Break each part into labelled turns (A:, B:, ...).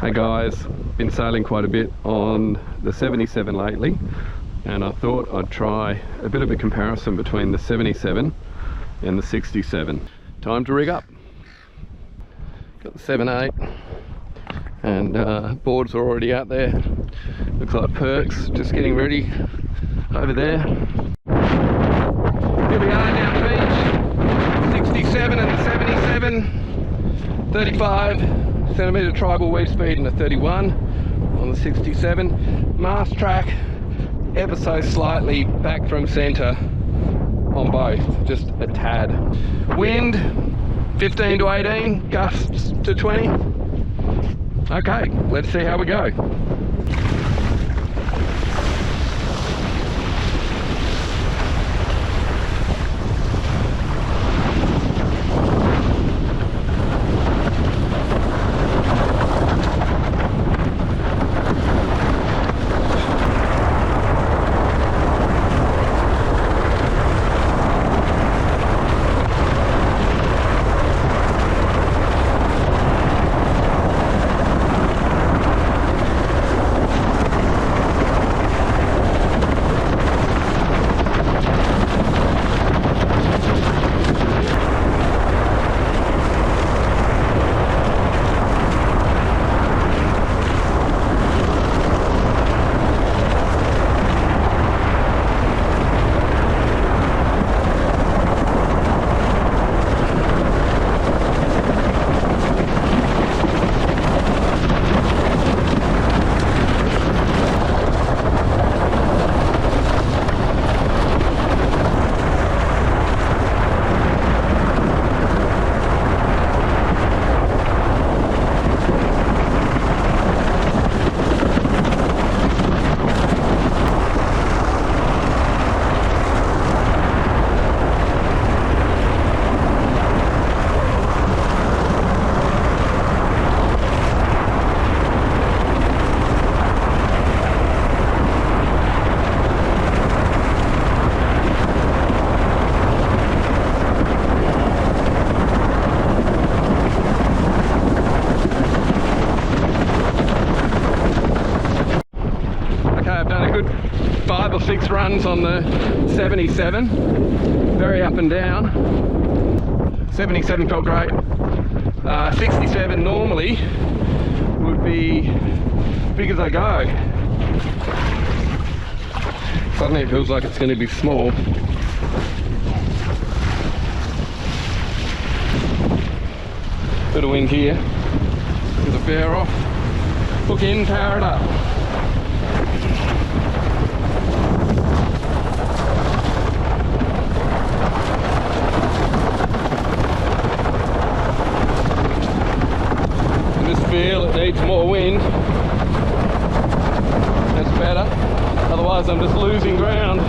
A: Hey guys, been sailing quite a bit on the 77 lately, and I thought I'd try a bit of a comparison between the 77 and the 67. Time to rig up. Got the 7.8 and boards are already out there. Looks like Perks just getting ready over there. Here we are down beach, 67 and the 77, 35 centimetre tribal weave speed and a 31 on the 67. Mast track ever so slightly back from centre on both, just a tad. Wind 15 to 18, gusts to 20. Okay, let's see how we go. I've done a good 5 or 6 runs on the 77, very up and down. 77 felt great. 67 normally would be big as I go. Suddenly it feels like it's going to be small. Bit of wind here, get the bear off, hook in, power it up. Feel it needs more wind. That's better, otherwise I'm just losing ground.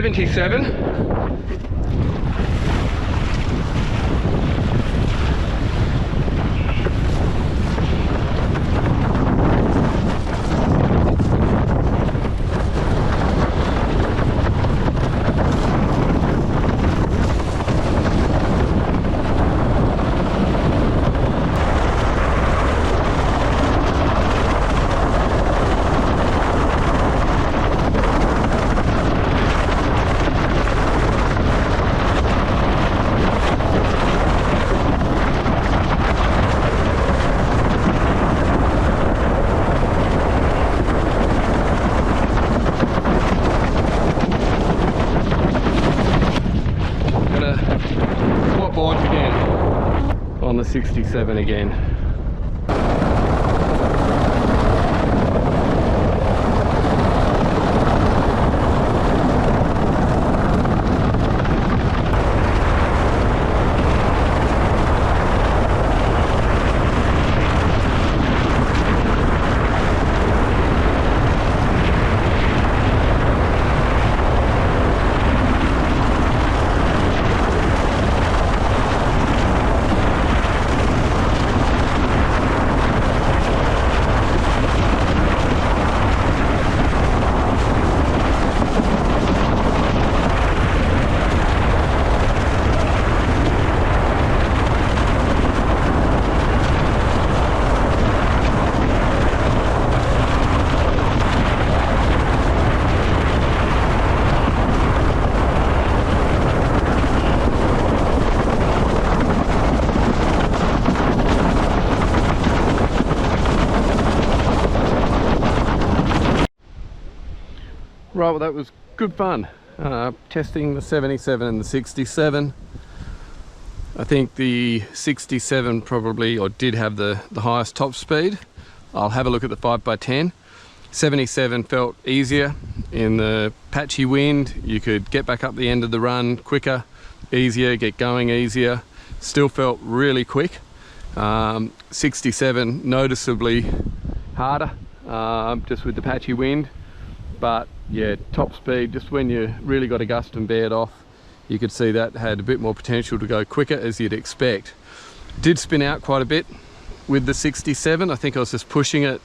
A: 77. Boards again on the 67 again. Right, well that was good fun, testing the 77 and the 67. I think the 67 probably, or did have the highest top speed. I'll have a look at the 5x10. 77 felt easier in the patchy wind. You could get back up the end of the run quicker, easier, get going easier. Still felt really quick. 67 noticeably harder, just with the patchy wind. But yeah, top speed, just when you really got a gust and bared off, you could see that had a bit more potential to go quicker, as you'd expect. Did spin out quite a bit with the 67. I think I was just pushing it,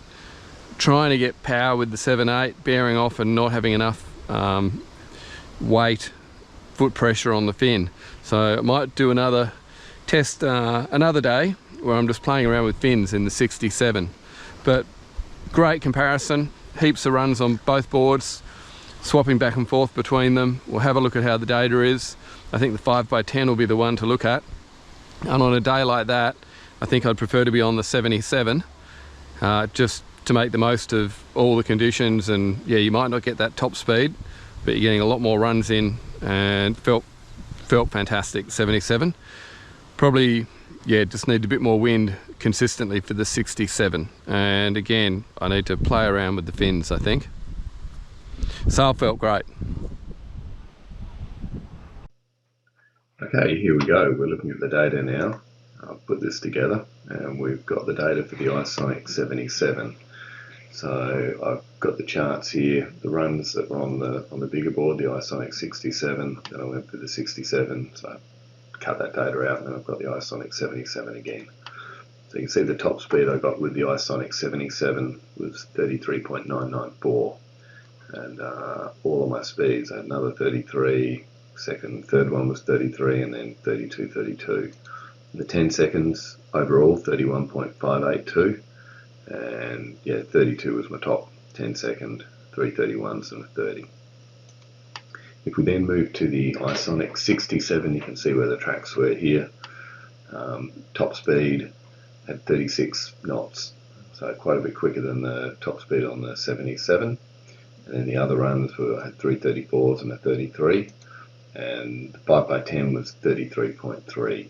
A: trying to get power with the 7.8, bearing off and not having enough weight, foot pressure on the fin. So I might do another test another day where I'm just playing around with fins in the 67. But great comparison, heaps of runs on both boards, swapping back and forth between them. We'll have a look at how the data is. I think the 5x10 will be the one to look at. And on a day like that, I think I'd prefer to be on the 77, just to make the most of all the conditions. And yeah, you might not get that top speed, but you're getting a lot more runs in, and felt fantastic, 77. Probably, yeah, just need a bit more wind consistently for the 67. And again, I need to play around with the fins, I think. Sail felt great.
B: Okay, here we go. We're looking at the data now. I've put this together and we've got the data for the iSonic 77. So I've got the charts here, the runs that were on the bigger board, the iSonic 67, then I went for the 67, so I cut that data out, and then I've got the iSonic 77 again. So you can see the top speed I got with the iSonic 77 was 33.994, and all of my speeds, I had another 33, third one was 33, and then 32. The 10 seconds overall, 31.582, and yeah, 32 was my top 10 second, 331s and a 30. If we then move to the iSonic 67, you can see where the tracks were here. Top speed had 36 knots, so quite a bit quicker than the top speed on the 77. And then the other runs had 334s and a 33, and the 5x10 was 33.3,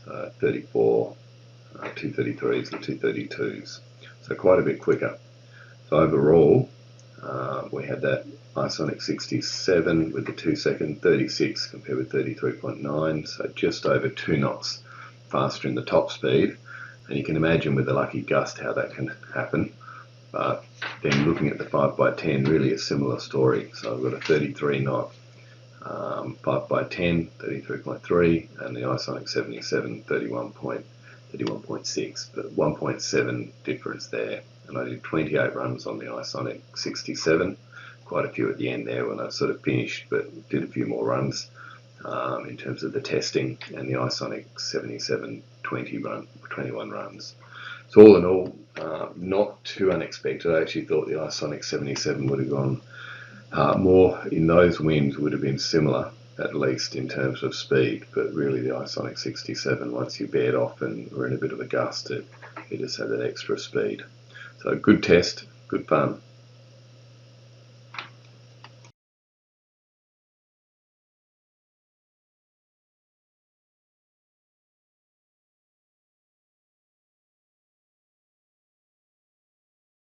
B: so 34, 233s and 232s, so quite a bit quicker. So overall, we had that iSonic 67 with the 2 second 36 compared with 33.9, so just over 2 knots faster in the top speed. And you can imagine with the lucky gust how that can happen. But then looking at the 5x10, really a similar story. So I've got a 33 knot 5 by 10, 33.3, and the iSonic 77, 31.6, but 1.7 difference there. And I did 28 runs on the iSonic 67, quite a few at the end there when I sort of finished, but did a few more runs in terms of the testing, and the iSonic 77, 21 runs. So all in all, not too unexpected. I actually thought the iSonic 77 would have gone more in those winds, would have been similar, at least in terms of speed, but really the iSonic 67, once you bared off and were in a bit of a gust, it just had that extra speed. So good test, good fun.